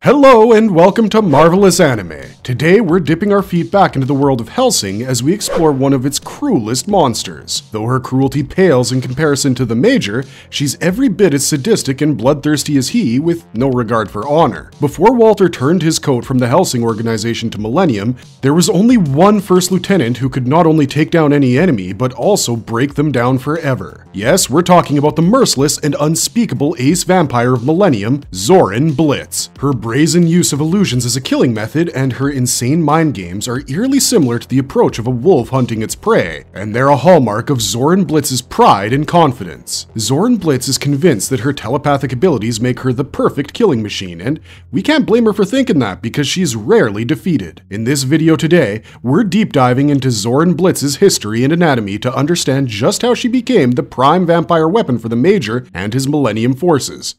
Hello and welcome to Marvelous Anime. Today we're dipping our feet back into the world of Hellsing as we explore one of its cruelest monsters. Though her cruelty pales in comparison to the Major, she's every bit as sadistic and bloodthirsty as he, with no regard for honor. Before Walter turned his coat from the Hellsing organization to Millennium, there was only one first lieutenant who could not only take down any enemy, but also break them down forever. Yes, we're talking about the merciless and unspeakable ace vampire of Millennium, Zorin Blitz. Her brazen use of illusions as a killing method and her insane mind games are eerily similar to the approach of a wolf hunting its prey, and they're a hallmark of Zorin Blitz's pride and confidence. Zorin Blitz is convinced that her telepathic abilities make her the perfect killing machine, and we can't blame her for thinking that because she's rarely defeated. In this video today, we're deep diving into Zorin Blitz's history and anatomy to understand just how she became the prime vampire weapon for the Major and his Millennium forces.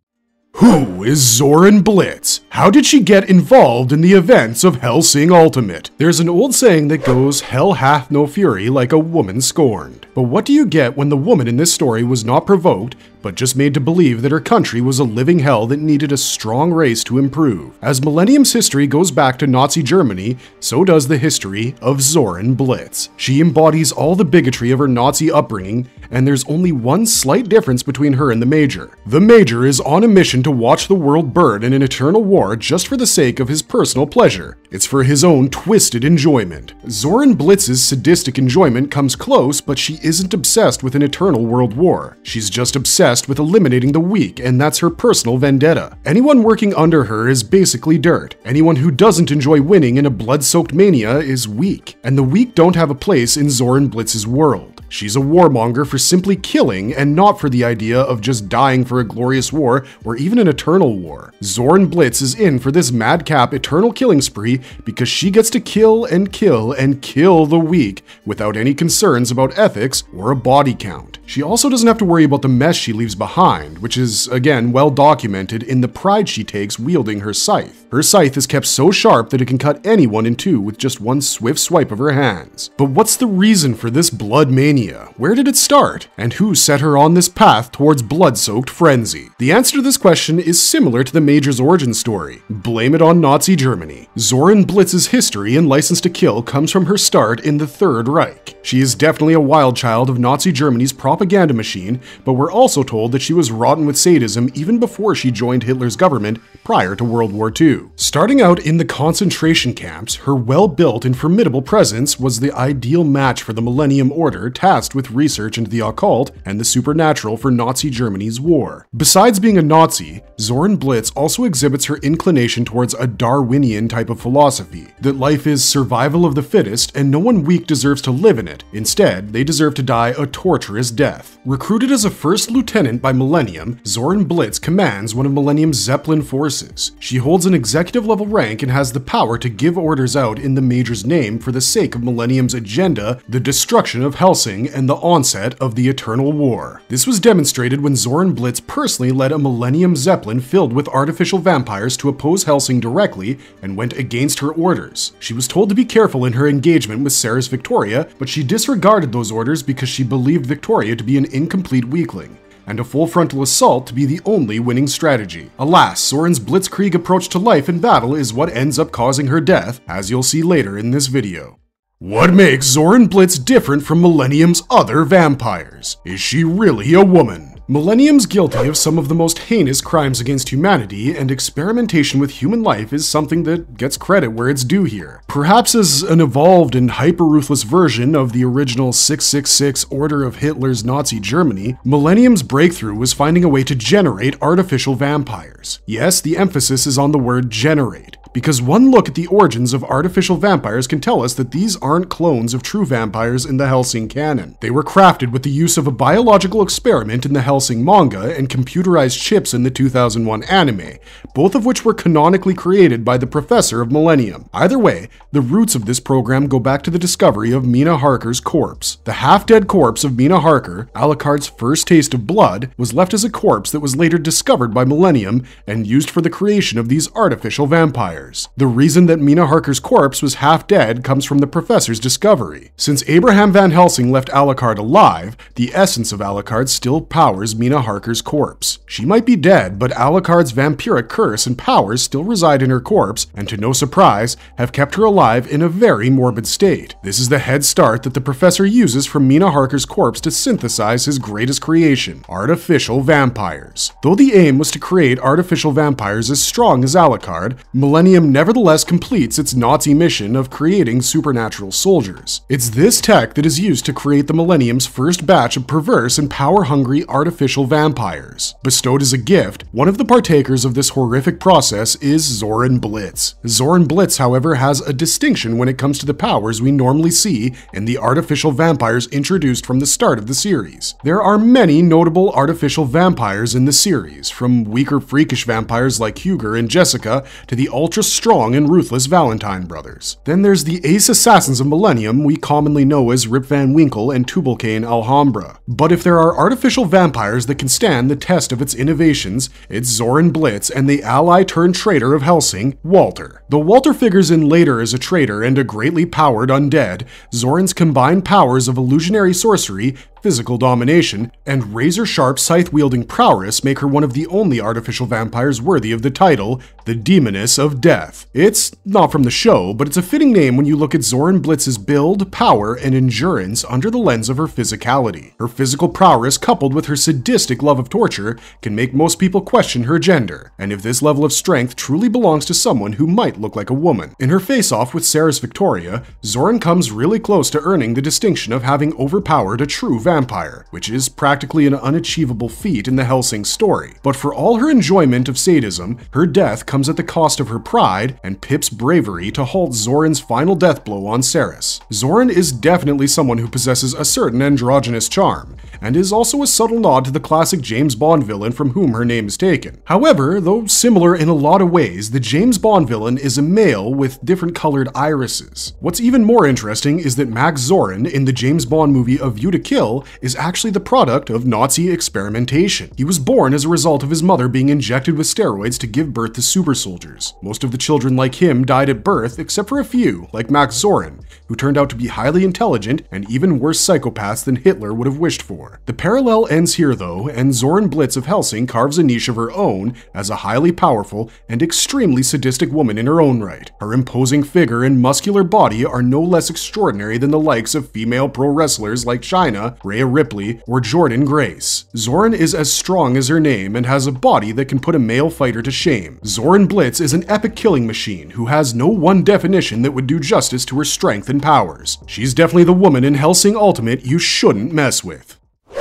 Who is Zorin Blitz? How did she get involved in the events of Hellsing Ultimate? There's an old saying that goes, "Hell hath no fury like a woman scorned." But what do you get when the woman in this story was not provoked, but just made to believe that her country was a living hell that needed a strong race to improve? As Millennium's history goes back to Nazi Germany, so does the history of Zorin Blitz. She embodies all the bigotry of her Nazi upbringing, and there's only one slight difference between her and the Major. The Major is on a mission to watch the world burn in an eternal war just for the sake of his personal pleasure. It's for his own twisted enjoyment. Zorin Blitz's sadistic enjoyment comes close, but she isn't obsessed with an eternal world war. She's just obsessed with eliminating the weak, and that's her personal vendetta. Anyone working under her is basically dirt. Anyone who doesn't enjoy winning in a blood-soaked mania is weak, and the weak don't have a place in Zorin Blitz's world. She's a warmonger for simply killing and not for the idea of just dying for a glorious war or even an eternal war. Zorin Blitz is in for this madcap eternal killing spree because she gets to kill and kill and kill the weak without any concerns about ethics or a body count. She also doesn't have to worry about the mess she leaves behind, which is, again, well documented in the pride she takes wielding her scythe. Her scythe is kept so sharp that it can cut anyone in two with just one swift swipe of her hands. But what's the reason for this blood mania? Where did it start? And who set her on this path towards blood-soaked frenzy? The answer to this question is similar to the Major's origin story. Blame it on Nazi Germany. Zorin Blitz's history and license to kill comes from her start in the Third Reich. She is definitely a wild child of Nazi Germany's propaganda machine, but we're also told that she was rotten with sadism even before she joined Hitler's government prior to World War II. Starting out in the concentration camps, her well-built and formidable presence was the ideal match for the Millennium Order tasked with research into the occult and the supernatural for Nazi Germany's war. Besides being a Nazi, Zorin Blitz also exhibits her inclination towards a Darwinian type of philosophy, that life is survival of the fittest and no one weak deserves to live in it. Instead, they deserve to die a torturous death. Recruited as a first lieutenant by Millennium, Zorin Blitz commands one of Millennium's Zeppelin forces. She holds an executive level rank and has the power to give orders out in the Major's name for the sake of Millennium's agenda, the destruction of Hellsing and the onset of the Eternal War. This was demonstrated when Zorin Blitz personally led a Millennium Zeppelin filled with artificial vampires to oppose Hellsing directly and went against her orders. She was told to be careful in her engagement with Sarah's Victoria, but she disregarded those orders because she believed Victoria to be an incomplete weakling, and a full frontal assault to be the only winning strategy. Alas, Zorin's blitzkrieg approach to life and battle is what ends up causing her death, as you'll see later in this video. What makes Zorin Blitz different from Millennium's other vampires? Is she really a woman? Millennium's guilty of some of the most heinous crimes against humanity, and experimentation with human life is something that gets credit where it's due here. Perhaps as an evolved and hyper-ruthless version of the original 666 order of Hitler's Nazi Germany, Millennium's breakthrough was finding a way to generate artificial vampires. Yes, the emphasis is on the word generate, because one look at the origins of artificial vampires can tell us that these aren't clones of true vampires in the Hellsing canon. They were crafted with the use of a biological experiment in the Hellsing manga and computerized chips in the 2001 anime, both of which were canonically created by the Professor of Millennium. Either way, the roots of this program go back to the discovery of Mina Harker's corpse. The half-dead corpse of Mina Harker, Alucard's first taste of blood, was left as a corpse that was later discovered by Millennium and used for the creation of these artificial vampires. vampires. The reason that Mina Harker's corpse was half dead comes from the professor's discovery. Since Abraham Van Helsing left Alucard alive, the essence of Alucard still powers Mina Harker's corpse. She might be dead, but Alucard's vampiric curse and powers still reside in her corpse, and to no surprise, have kept her alive in a very morbid state. This is the head start that the professor uses from Mina Harker's corpse to synthesize his greatest creation, artificial vampires. Though the aim was to create artificial vampires as strong as Alucard, Millennium nevertheless completes its Nazi mission of creating supernatural soldiers. It's this tech that is used to create the Millennium's first batch of perverse and power-hungry artificial vampires. Bestowed as a gift, one of the partakers of this horrific process is Zorin Blitz. Zorin Blitz, however, has a distinction when it comes to the powers we normally see in the artificial vampires introduced from the start of the series. There are many notable artificial vampires in the series, from weaker freakish vampires like Huger and Jessica to the ultra-strong and ruthless Valentine brothers. Then there's the ace assassins of Millennium we commonly know as Rip Van Winkle and Tubalcain Alhambra. But if there are artificial vampires that can stand the test of its innovations, it's Zorin Blitz and the ally-turned-traitor of Helsing, Walter. Though Walter figures in later as a traitor and a greatly powered undead, Zorin's combined powers of illusionary sorcery, physical domination, and razor-sharp scythe-wielding prowess make her one of the only artificial vampires worthy of the title, the Demoness of Death. It's not from the show, but it's a fitting name when you look at Zorin Blitz's build, power, and endurance under the lens of her physicality. Her physical prowess coupled with her sadistic love of torture can make most people question her gender, and if this level of strength truly belongs to someone who might look like a woman. In her face-off with Ceres Victoria, Zorin comes really close to earning the distinction of having overpowered a true vampire, which is practically an unachievable feat in the Helsing story. But for all her enjoyment of sadism, her death comes at the cost of her pride and Pip's bravery to halt Zorin's final death blow on Ceres. Zorin is definitely someone who possesses a certain androgynous charm, and is also a subtle nod to the classic James Bond villain from whom her name is taken. However, though similar in a lot of ways, the James Bond villain is a male with different colored irises. What's even more interesting is that Max Zorin in the James Bond movie A View to Kill is actually the product of Nazi experimentation. He was born as a result of his mother being injected with steroids to give birth to super soldiers. Most of the children like him died at birth, except for a few, like Max Zorin, who turned out to be highly intelligent and even worse psychopaths than Hitler would have wished for. The parallel ends here though, and Zorin Blitz of Helsing carves a niche of her own as a highly powerful and extremely sadistic woman in her own right. Her imposing figure and muscular body are no less extraordinary than the likes of female pro wrestlers like Chyna, Rhea Ripley, or Jordan Grace. Zorin is as strong as her name and has a body that can put a male fighter to shame. Zorin Blitz is an epic killing machine who has no one definition that would do justice to her strength and powers. She's definitely the woman in Helsing Ultimate you shouldn't mess with.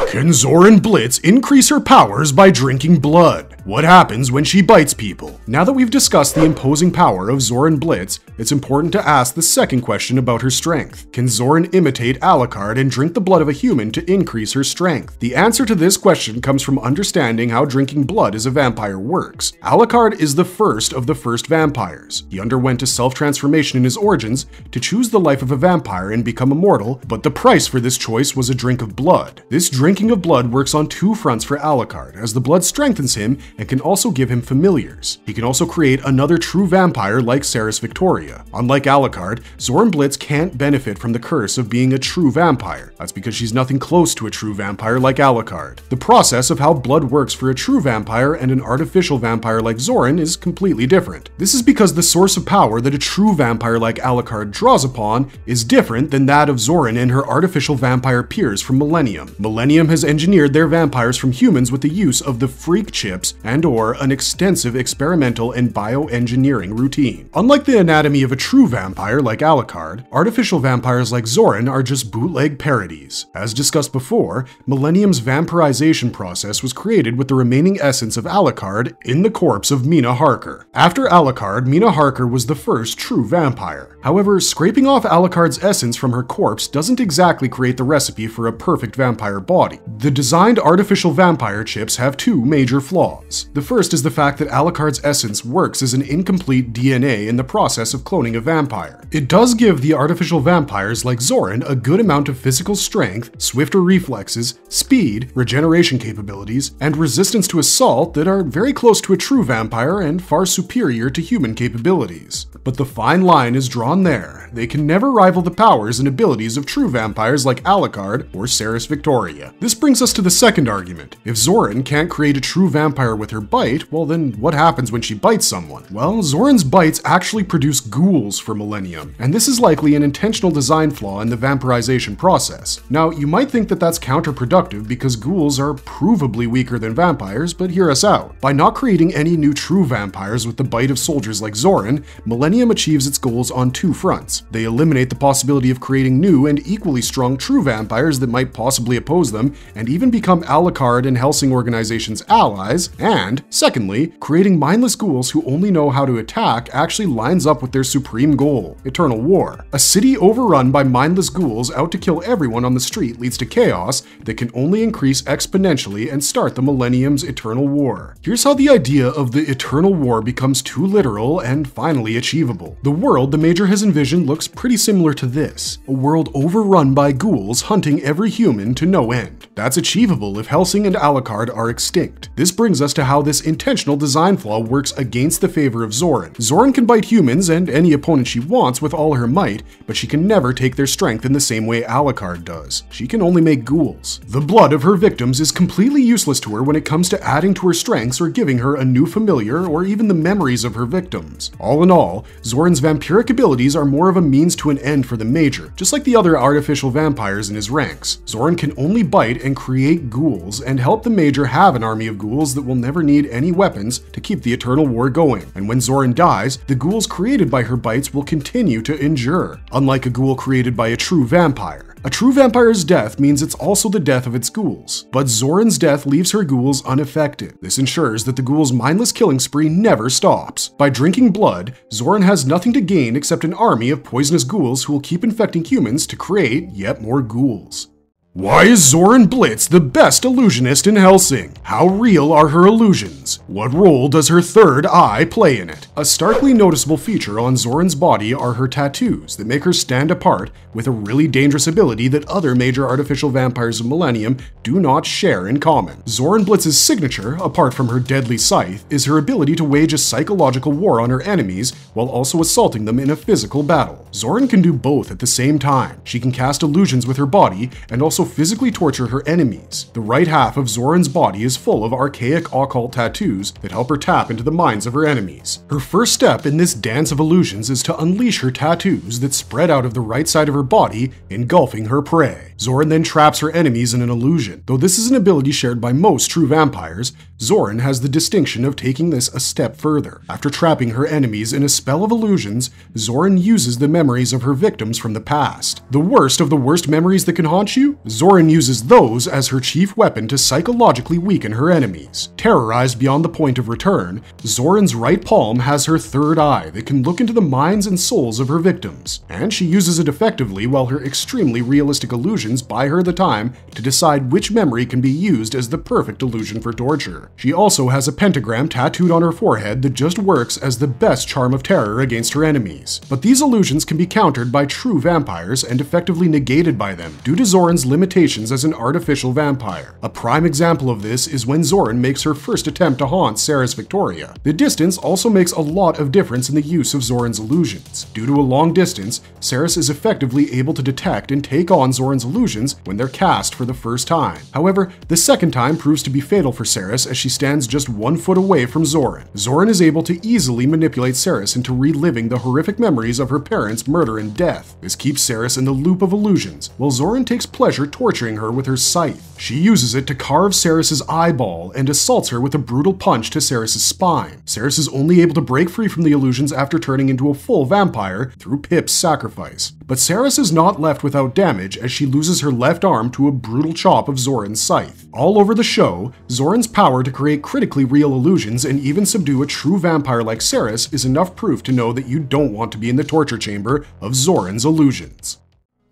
Can Zorin Blitz increase her powers by drinking blood? What happens when she bites people? Now that we've discussed the imposing power of Zorin Blitz, it's important to ask the second question about her strength. Can Zorin imitate Alucard and drink the blood of a human to increase her strength? The answer to this question comes from understanding how drinking blood as a vampire works. Alucard is the first of the first vampires. He underwent a self-transformation in his origins to choose the life of a vampire and become immortal, but the price for this choice was a drink of blood. This drinking of blood works on two fronts for Alucard, as the blood strengthens him and can also give him familiars. He can also create another true vampire like Ceres Victoria. Unlike Alucard, Zorin Blitz can't benefit from the curse of being a true vampire. That's because she's nothing close to a true vampire like Alucard. The process of how blood works for a true vampire and an artificial vampire like Zorin is completely different. This is because the source of power that a true vampire like Alucard draws upon is different than that of Zorin and her artificial vampire peers from Millennium. Millennium has engineered their vampires from humans with the use of the freak chips and/or an extensive experimental and bioengineering routine. Unlike the anatomy of a true vampire like Alucard, artificial vampires like Zorin are just bootleg parodies. As discussed before, Millennium's vampirization process was created with the remaining essence of Alucard in the corpse of Mina Harker. After Alucard, Mina Harker was the first true vampire. However, scraping off Alucard's essence from her corpse doesn't exactly create the recipe for a perfect vampire body. The designed artificial vampire chips have two major flaws. illusions. The first is the fact that Alucard's essence works as an incomplete DNA in the process of cloning a vampire. It does give the artificial vampires like Zorin a good amount of physical strength, swifter reflexes, speed, regeneration capabilities, and resistance to assault that are very close to a true vampire and far superior to human capabilities. But the fine line is drawn there. They can never rival the powers and abilities of true vampires like Alucard or Cerys Victoria. This brings us to the second argument. If Zorin can't create a true vampire with her bite, well then what happens when she bites someone? Well, Zorin's bites actually produce ghouls for Millennium, and this is likely an intentional design flaw in the vampirization process. Now, you might think that that's counterproductive because ghouls are provably weaker than vampires, but hear us out. By not creating any new true vampires with the bite of soldiers like Zorin, Millennium achieves its goals on two fronts. They eliminate the possibility of creating new and equally strong true vampires that might possibly oppose them and even become Alucard and Hellsing organization's allies, and secondly, creating mindless ghouls who only know how to attack actually lines up with their supreme goal, eternal war. A city overrun by mindless ghouls out to kill everyone on the street leads to chaos that can only increase exponentially and start the Millennium's eternal war. Here's how the idea of the eternal war becomes too literal and finally achievable. The world the Major has envisioned looks pretty similar to this, a world overrun by ghouls hunting every human to no end. That's achievable if Hellsing and Alucard are extinct. This brings us to how this intentional design flaw works against the favor of Zorin. Zorin can bite humans and any opponent she wants with all her might, but she can never take their strength in the same way Alucard does. She can only make ghouls. The blood of her victims is completely useless to her when it comes to adding to her strengths or giving her a new familiar or even the memories of her victims. All in all, Zorin's vampiric abilities are more of a means to an end for the Major, just like the other artificial vampires in his ranks. Zorin can only bite and create ghouls and help the Major have an army of ghouls that will never need any weapons to keep the eternal war going. And when Zorin dies, the ghouls created by her bites will continue to endure, unlike a ghoul created by a true vampire. A true vampire's death means it's also the death of its ghouls, but Zorin's death leaves her ghouls unaffected. This ensures that the ghoul's mindless killing spree never stops. By drinking blood, Zorin has nothing to gain except an army of poisonous ghouls who will keep infecting humans to create yet more ghouls. Why is Zorin Blitz the best illusionist in Hellsing? How real are her illusions? What role does her third eye play in it? A starkly noticeable feature on Zorin's body are her tattoos that make her stand apart with a really dangerous ability that other major artificial vampires of Millennium do not share in common. Zorin Blitz's signature, apart from her deadly scythe, is her ability to wage a psychological war on her enemies while also assaulting them in a physical battle. Zorin can do both at the same time. She can cast illusions with her body and also physically torture her enemies. The right half of Zorin's body is full of archaic occult tattoos that help her tap into the minds of her enemies. Her first step in this dance of illusions is to unleash her tattoos that spread out of the right side of her body, engulfing her prey. Zorin then traps her enemies in an illusion. Though this is an ability shared by most true vampires, Zorin has the distinction of taking this a step further. After trapping her enemies in a spell of illusions, Zorin uses the memories of her victims from the past. The worst of the worst memories that can haunt you? Zorin uses those as her chief weapon to psychologically weaken her enemies. Terrorized beyond the point of return, Zorin's right palm has her third eye that can look into the minds and souls of her victims, and she uses it effectively while her extremely realistic illusions buy her the time to decide which memory can be used as the perfect illusion for torture. She also has a pentagram tattooed on her forehead that just works as the best charm of terror against her enemies. But these illusions can be countered by true vampires and effectively negated by them due to Zorin's limitations as an artificial vampire. A prime example of this is when Zorin makes her first attempt to haunt Cerys Victoria. The distance also makes a lot of difference in the use of Zorin's illusions. Due to a long distance, Cerys is effectively able to detect and take on Zorin's illusions when they're cast for the first time. However, the second time proves to be fatal for Cerys as she stands just 1 foot away from Zorin. Zorin is able to easily manipulate Cerys into reliving the horrific memories of her parents' murder and death. This keeps Cerys in the loop of illusions, while Zorin takes pleasure torturing her with her scythe. She uses it to carve Cerys' eyeball and assaults her with a brutal punch to Cerys' spine. Cerys is only able to break free from the illusions after turning into a full vampire through Pip's sacrifice. But Cerys is not left without damage as she loses her left arm to a brutal chop of Zorin's scythe. All over the show, Zorin's power to create critically real illusions and even subdue a true vampire like Cerys is enough proof to know that you don't want to be in the torture chamber of Zorin's illusions.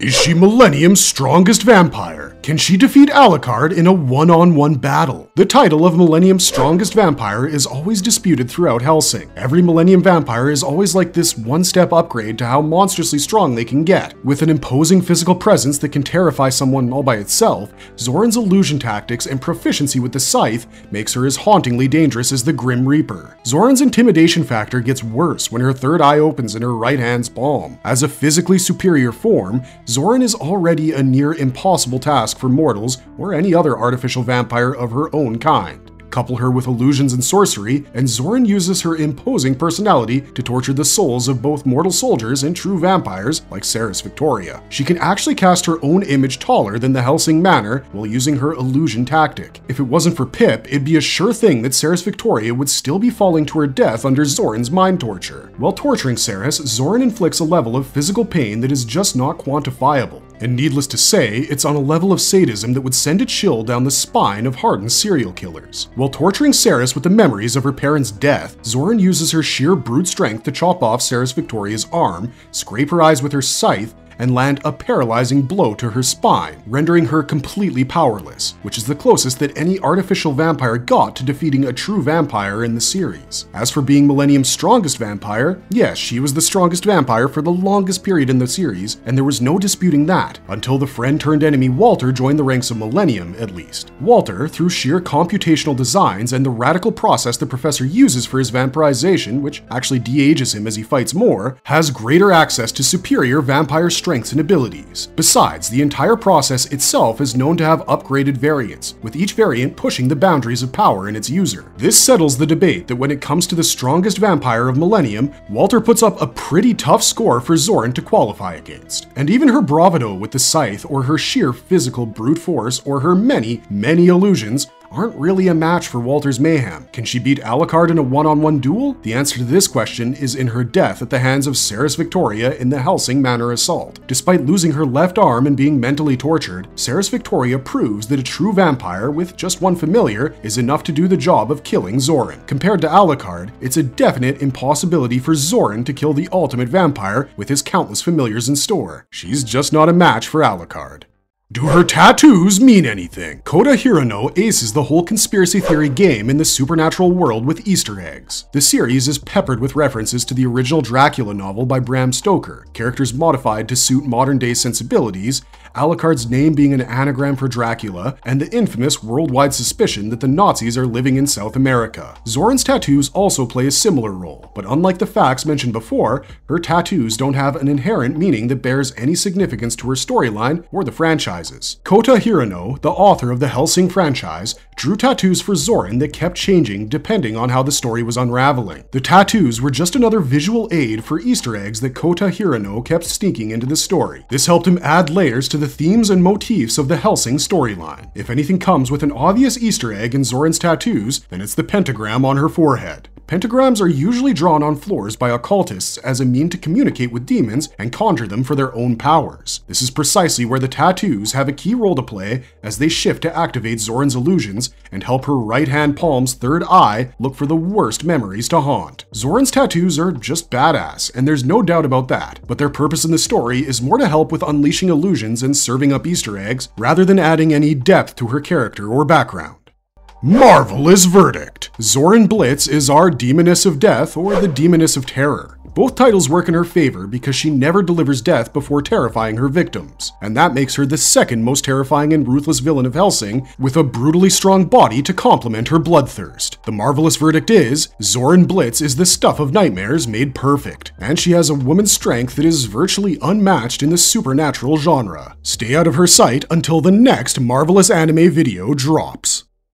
Is she Millennium's strongest vampire? Can she defeat Alucard in a one-on-one battle? The title of Millennium's strongest vampire is always disputed throughout Hellsing. Every Millennium vampire is always like this one-step upgrade to how monstrously strong they can get. With an imposing physical presence that can terrify someone all by itself, Zorin's illusion tactics and proficiency with the scythe makes her as hauntingly dangerous as the Grim Reaper. Zorin's intimidation factor gets worse when her third eye opens in her right hand's palm. As a physically superior form, Zorin is already a near impossible task for mortals or any other artificial vampire of her own kind. Couple her with illusions and sorcery, and Zorin uses her imposing personality to torture the souls of both mortal soldiers and true vampires like Cerys Victoria. She can actually cast her own image taller than the Hellsing Manor while using her illusion tactic. If it wasn't for Pip, it'd be a sure thing that Cerys Victoria would still be falling to her death under Zorin's mind torture. While torturing Cerys, Zorin inflicts a level of physical pain that is just not quantifiable. And needless to say, it's on a level of sadism that would send a chill down the spine of hardened serial killers. While torturing Cerys with the memories of her parents' death, Zorin uses her sheer brute strength to chop off Cerys Victoria's arm, scrape her eyes with her scythe, and land a paralyzing blow to her spine, rendering her completely powerless, which is the closest that any artificial vampire got to defeating a true vampire in the series. As for being Millennium's strongest vampire, yes, she was the strongest vampire for the longest period in the series, and there was no disputing that, until the friend-turned-enemy Walter joined the ranks of Millennium, at least. Walter, through sheer computational designs and the radical process the professor uses for his vampirization, which actually de-ages him as he fights more, has greater access to superior vampire strengths and abilities. Besides, the entire process itself is known to have upgraded variants, with each variant pushing the boundaries of power in its user. This settles the debate that when it comes to the strongest vampire of Millennium, Walter puts up a pretty tough score for Zorin to qualify against. And even her bravado with the scythe, or her sheer physical brute force, or her many illusions, aren't really a match for Walter's mayhem. Can she beat Alucard in a one-on-one duel? The answer to this question is in her death at the hands of Cerys Victoria in the Hellsing Manor assault. Despite losing her left arm and being mentally tortured, Cerys Victoria proves that a true vampire with just one familiar is enough to do the job of killing Zorin. Compared to Alucard, it's a definite impossibility for Zorin to kill the ultimate vampire with his countless familiars in store. She's just not a match for Alucard. Do her tattoos mean anything? Kota Hirano aces the whole conspiracy theory game in the supernatural world with Easter eggs. The series is peppered with references to the original Dracula novel by Bram Stoker, characters modified to suit modern-day sensibilities, Alucard's name being an anagram for Dracula, and the infamous worldwide suspicion that the Nazis are living in South America. Zorin's tattoos also play a similar role, but unlike the facts mentioned before, her tattoos don't have an inherent meaning that bears any significance to her storyline or the franchises. Kota Hirano, the author of the Hellsing franchise, drew tattoos for Zorin that kept changing depending on how the story was unraveling. The tattoos were just another visual aid for Easter eggs that Kota Hirano kept sneaking into the story. This helped him add layers to the themes and motifs of the Hellsing storyline. If anything comes with an obvious Easter egg in Zorin's tattoos, then it's the pentagram on her forehead. Pentagrams are usually drawn on floors by occultists as a mean to communicate with demons and conjure them for their own powers. This is precisely where the tattoos have a key role to play as they shift to activate Zorin's illusions and help her right-hand palm's third eye look for the worst memories to haunt. Zorin's tattoos are just badass, and there's no doubt about that, but their purpose in the story is more to help with unleashing illusions and serving up Easter eggs, rather than adding any depth to her character or background. Marvelous verdict! Zorin Blitz is our Demoness of Death or the Demoness of Terror. Both titles work in her favor because she never delivers death before terrifying her victims, and that makes her the second most terrifying and ruthless villain of Hellsing, with a brutally strong body to complement her bloodthirst. The marvelous verdict is, Zorin Blitz is the stuff of nightmares made perfect, and she has a woman's strength that is virtually unmatched in the supernatural genre. Stay out of her sight until the next marvelous anime video drops.